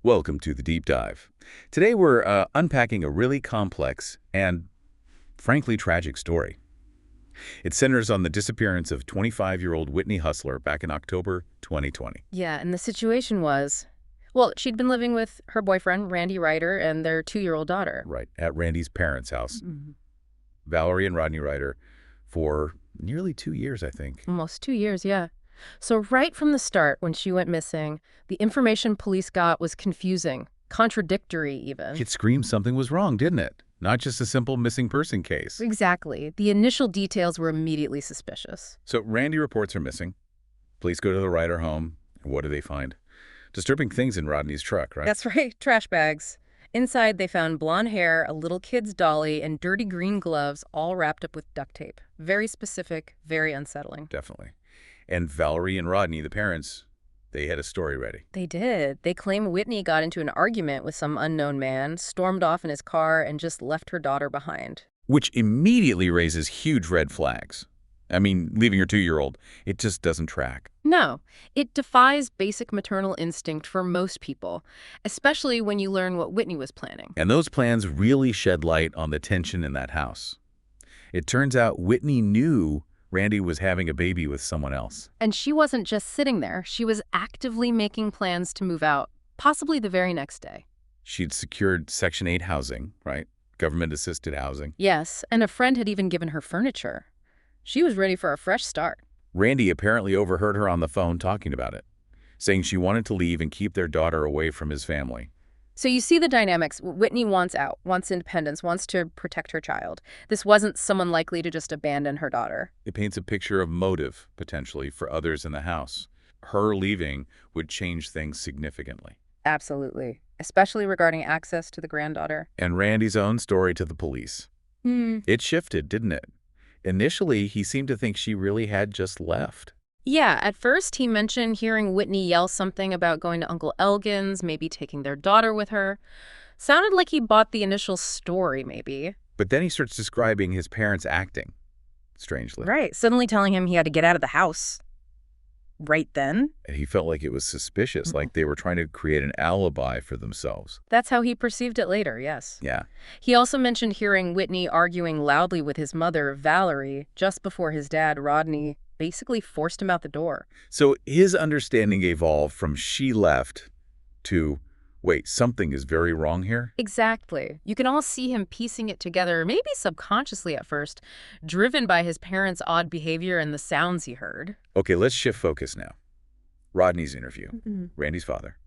Welcome to the Deep Dive. Today we're unpacking a really complex and, frankly, tragic story. It centers on the disappearance of 25-year-old Whitney Hustler back in October 2020. Yeah, and the situation was, well, she'd been living with her boyfriend, Randy Ryder, and their 2-year-old daughter. Right, at Randy's parents' house. Mhm. Valerie and Rodney Ryder for nearly 2 years, I think. Almost 2 years, yeah. So right from the start, when she went missing, the information police got was confusing, contradictory even. It screamed something was wrong, didn't it? Not just a simple missing person case. Exactly. The initial details were immediately suspicious. So Randy reports her missing. Police go to the Ryder home. And what do they find? Disturbing things in Rodney's truck, right? That's right, trash bags. Inside, they found blonde hair, a little kid's dolly, and dirty green gloves, all wrapped up with duct tape. Very specific, very unsettling. Definitely. And Valerie and Rodney, the parents, they had a story ready. They did. They claim Whitney got into an argument with some unknown man, stormed off in his car, and just left her daughter behind. Which immediately raises huge red flags. I mean, leaving your 2-year-old, it just doesn't track. No, it defies basic maternal instinct for most people, especially when you learn what Whitney was planning. And those plans really shed light on the tension in that house. It turns out Whitney knew Randy was having a baby with someone else. And she wasn't just sitting there. She was actively making plans to move out, possibly the very next day. She'd secured Section 8 housing, right? Government-assisted housing. Yes, and a friend had even given her furniture. She was ready for a fresh start. Randy apparently overheard her on the phone talking about it, saying she wanted to leave and keep their daughter away from his family. So you see the dynamics. Whitney wants out, wants independence, wants to protect her child. This wasn't someone likely to just abandon her daughter. It paints a picture of motive, potentially, for others in the house. Her leaving would change things significantly. Absolutely, especially regarding access to the granddaughter. And Randy's own story to the police. It shifted, didn't it? Initially, he seemed to think she really had just left. Yeah, at first he mentioned hearing Whitney yell something about going to Uncle Elgin's, maybe taking their daughter with her. Sounded like he bought the initial story, maybe. But then he starts describing his parents acting, strangely. Right, suddenly telling him he had to get out of the house. Right then? And he felt like it was suspicious, like they were trying to create an alibi for themselves. That's how he perceived it later, yes. Yeah. He also mentioned hearing Whitney arguing loudly with his mother, Valerie, just before his dad, Rodney, basically forced him out the door. So his understanding evolved from she left to, wait, something is very wrong here? Exactly. You can all see him piecing it together, maybe subconsciously at first, driven by his parents' odd behavior and the sounds he heard. Okay, let's shift focus now. Rodney's interview, Randy's father.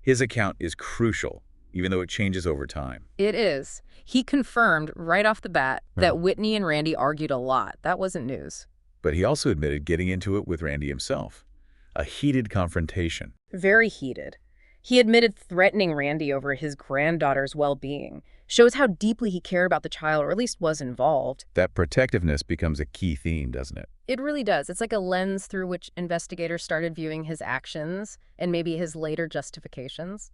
His account is crucial, even though it changes over time. It is. He confirmed right off the bat that Whitney and Randy argued a lot. That wasn't news. But he also admitted getting into it with Randy himself. A heated confrontation. Very heated. He admitted threatening Randy over his granddaughter's well-being. Shows how deeply he cared about the child, or at least was involved. That protectiveness becomes a key theme, doesn't it? It really does. It's like a lens through which investigators started viewing his actions and maybe his later justifications.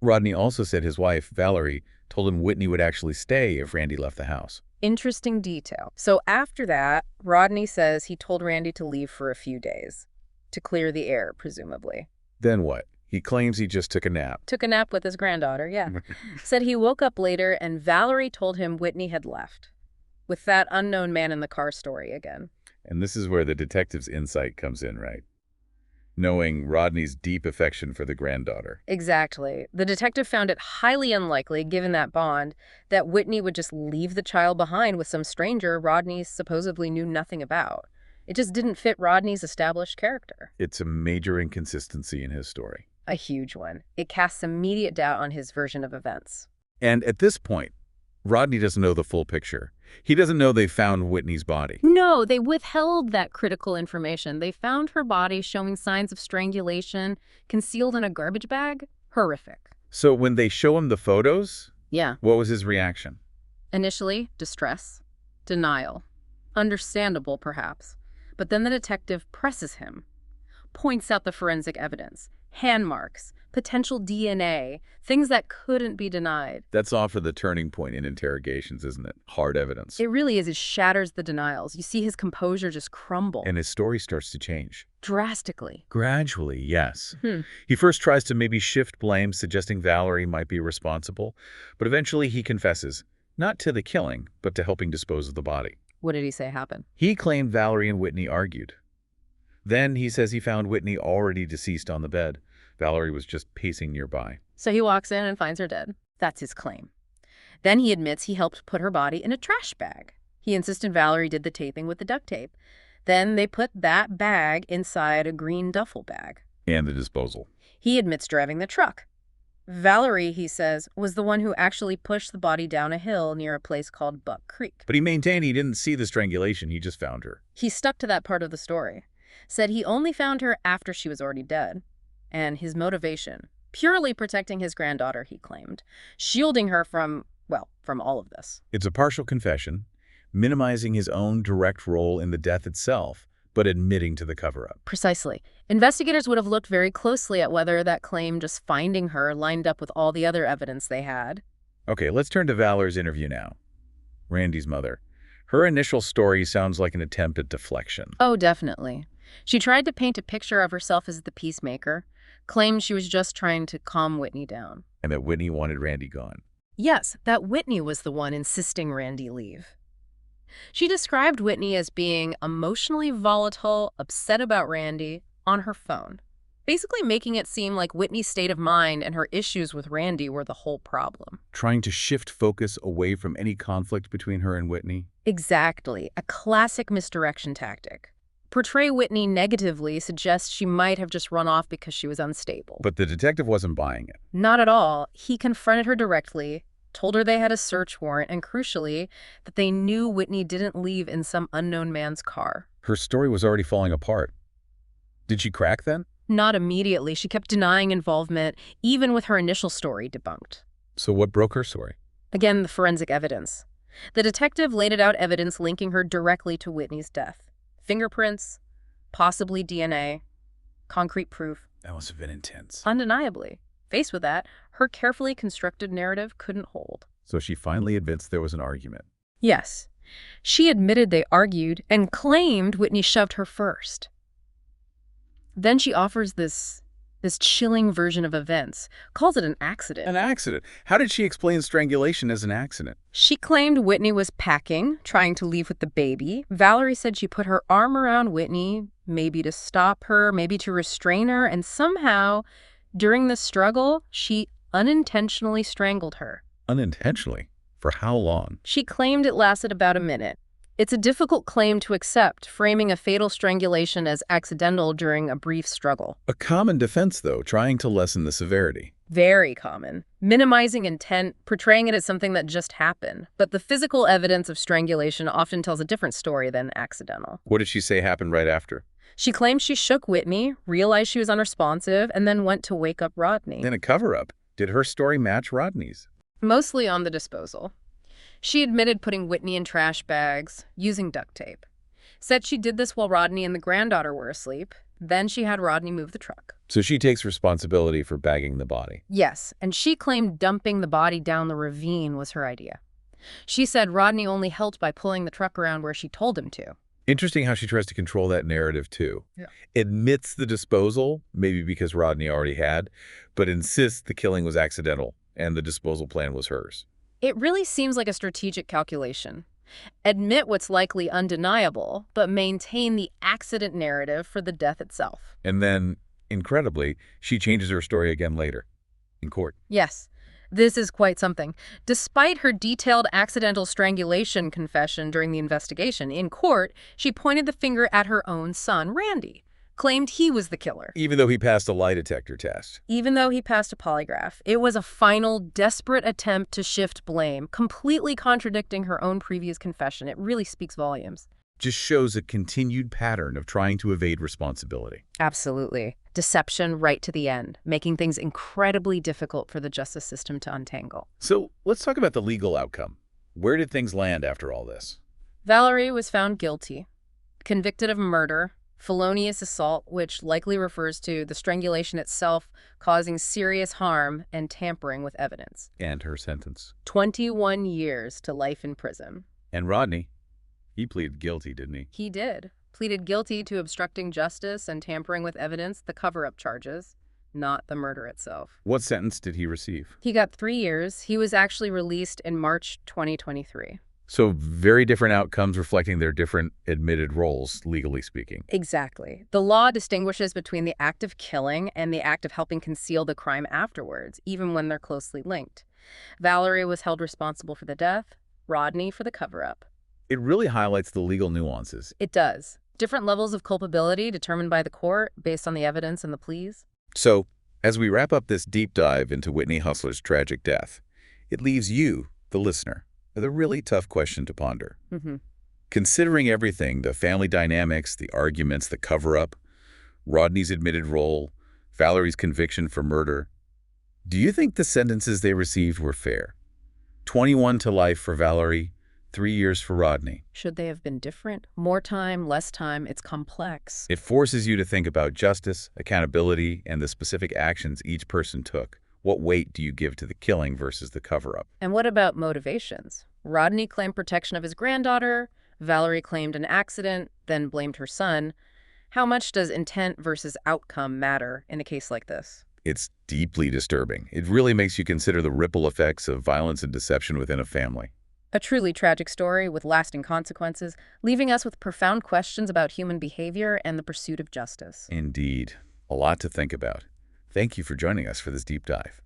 Rodney also said his wife, Valerie, told him Whitney would actually stay if Randy left the house. Interesting detail. So after that, Rodney says he told Randy to leave for a few days. To clear the air, presumably. Then what? He claims he just took a nap. Took a nap with his granddaughter, yeah. Said he woke up later and Valerie told him Whitney had left. With that unknown man in the car story again. And this is where the detective's insight comes in, right? Knowing Rodney's deep affection for the granddaughter. Exactly. The detective found it highly unlikely, given that bond, that Whitney would just leave the child behind with some stranger Rodney supposedly knew nothing about. It just didn't fit Rodney's established character. It's a major inconsistency in his story. A huge one. It casts immediate doubt on his version of events. And at this point, Rodney doesn't know the full picture. He doesn't know they found Whitney's body. No, they withheld that critical information. They found her body showing signs of strangulation, concealed in a garbage bag. Horrific. So when they show him the photos, Yeah. what was his reaction? Initially, distress, denial. Understandable, perhaps. But then the detective presses him, points out the forensic evidence, hand marks, potential DNA, things that couldn't be denied. That's often the turning point in interrogations, isn't it? Hard evidence. It really is. It shatters the denials. You see his composure just crumble. And his story starts to change. Drastically. Gradually, yes. He first tries to maybe shift blame, suggesting Valerie might be responsible, but eventually he confesses, not to the killing, but to helping dispose of the body. What did he say happened? He claimed Valerie and Whitney argued. Then he says he found Whitney already deceased on the bed. Valerie was just pacing nearby. So he walks in and finds her dead. That's his claim. Then he admits he helped put her body in a trash bag. He insisted Valerie did the taping with the duct tape. Then they put that bag inside a green duffel bag. And the disposal. He admits driving the truck. Valerie, he says, was the one who actually pushed the body down a hill near a place called Buck Creek. But he maintained he didn't see the strangulation, he just found her. He stuck to that part of the story. Said he only found her after she was already dead. And his motivation, purely protecting his granddaughter, he claimed, shielding her from all of this. It's a partial confession, minimizing his own direct role in the death itself, but admitting to the cover-up. Precisely. Investigators would have looked very closely at whether that claim, just finding her, lined up with all the other evidence they had. Okay, let's turn to Valerie's interview now. Randy's mother. Her initial story sounds like an attempt at deflection. Oh, definitely. She tried to paint a picture of herself as the peacemaker, claimed she was just trying to calm Whitney down. And that Whitney wanted Randy gone. Yes, that Whitney was the one insisting Randy leave. She described Whitney as being emotionally volatile, upset about Randy, on her phone, basically making it seem like Whitney's state of mind and her issues with Randy were the whole problem. Trying to shift focus away from any conflict between her and Whitney? Exactly. A classic misdirection tactic. Portray Whitney negatively suggests she might have just run off because she was unstable. But the detective wasn't buying it. Not at all. He confronted her directly, told her they had a search warrant, and crucially, that they knew Whitney didn't leave in some unknown man's car. Her story was already falling apart. Did she crack then? Not immediately. She kept denying involvement, even with her initial story debunked. So what broke her story? Again, the forensic evidence. The detective laid out evidence linking her directly to Whitney's death. Fingerprints, possibly DNA, concrete proof. That must have been intense. Undeniably. Faced with that, her carefully constructed narrative couldn't hold. So she finally admits there was an argument. Yes. She admitted they argued and claimed Whitney shoved her first. Then she offers this chilling version of events, calls it an accident. An accident? How did she explain strangulation as an accident? She claimed Whitney was packing, trying to leave with the baby. Valerie said she put her arm around Whitney, maybe to stop her, maybe to restrain her, and somehow, during the struggle, she unintentionally strangled her. Unintentionally? For how long? She claimed it lasted about a minute. It's a difficult claim to accept, framing a fatal strangulation as accidental during a brief struggle. A common defense, though, trying to lessen the severity. Very common. Minimizing intent, portraying it as something that just happened. But the physical evidence of strangulation often tells a different story than accidental. What did she say happened right after? She claimed she shook Whitney, realized she was unresponsive, and then went to wake up Rodney. Then a cover-up. Did her story match Rodney's? Mostly on the disposal. She admitted putting Whitney in trash bags, using duct tape. Said she did this while Rodney and the granddaughter were asleep. Then she had Rodney move the truck. So she takes responsibility for bagging the body. Yes, and she claimed dumping the body down the ravine was her idea. She said Rodney only helped by pulling the truck around where she told him to. Interesting how she tries to control that narrative, too. Yeah. Admits the disposal, maybe because Rodney already had, but insists the killing was accidental and the disposal plan was hers. It really seems like a strategic calculation. Admit what's likely undeniable, but maintain the accident narrative for the death itself. And then, incredibly, she changes her story again later, in court. Yes, this is quite something. Despite her detailed accidental strangulation confession during the investigation, in court, she pointed the finger at her own son, Randy. Claimed he was the killer. Even though he passed a lie detector test. Even though he passed a polygraph. It was a final, desperate attempt to shift blame, completely contradicting her own previous confession. It really speaks volumes. Just shows a continued pattern of trying to evade responsibility. Absolutely. Deception right to the end, making things incredibly difficult for the justice system to untangle. So let's talk about the legal outcome. Where did things land after all this? Valerie was found guilty, convicted of murder, Felonious assault, which likely refers to the strangulation itself causing serious harm and tampering with evidence. And her sentence. 21 years to life in prison. And Rodney, he pleaded guilty, didn't he? He did. Pleaded guilty to obstructing justice and tampering with evidence, the cover-up charges, not the murder itself. What sentence did he receive? He got 3 years. He was actually released in March 2023. So very different outcomes reflecting their different admitted roles, legally speaking. Exactly. The law distinguishes between the act of killing and the act of helping conceal the crime afterwards, even when they're closely linked. Valerie was held responsible for the death, Rodney for the cover-up. It really highlights the legal nuances. It does. Different levels of culpability determined by the court based on the evidence and the pleas. So, as we wrap up this deep dive into Whitney Hustler's tragic death, it leaves you, the listener, with a really tough question to ponder. Considering everything, the family dynamics, the arguments, the cover-up, Rodney's admitted role, Valerie's conviction for murder, do you think the sentences they received were fair? 21 to life for Valerie, 3 years for Rodney. Should they have been different? More time, less time, it's complex. It forces you to think about justice, accountability, and the specific actions each person took. What weight do you give to the killing versus the cover-up? And what about motivations? Rodney claimed protection of his granddaughter, Valerie claimed an accident, then blamed her son. How much does intent versus outcome matter in a case like this? It's deeply disturbing. It really makes you consider the ripple effects of violence and deception within a family. A truly tragic story with lasting consequences, leaving us with profound questions about human behavior and the pursuit of justice. Indeed. A lot to think about. Thank you for joining us for this deep dive.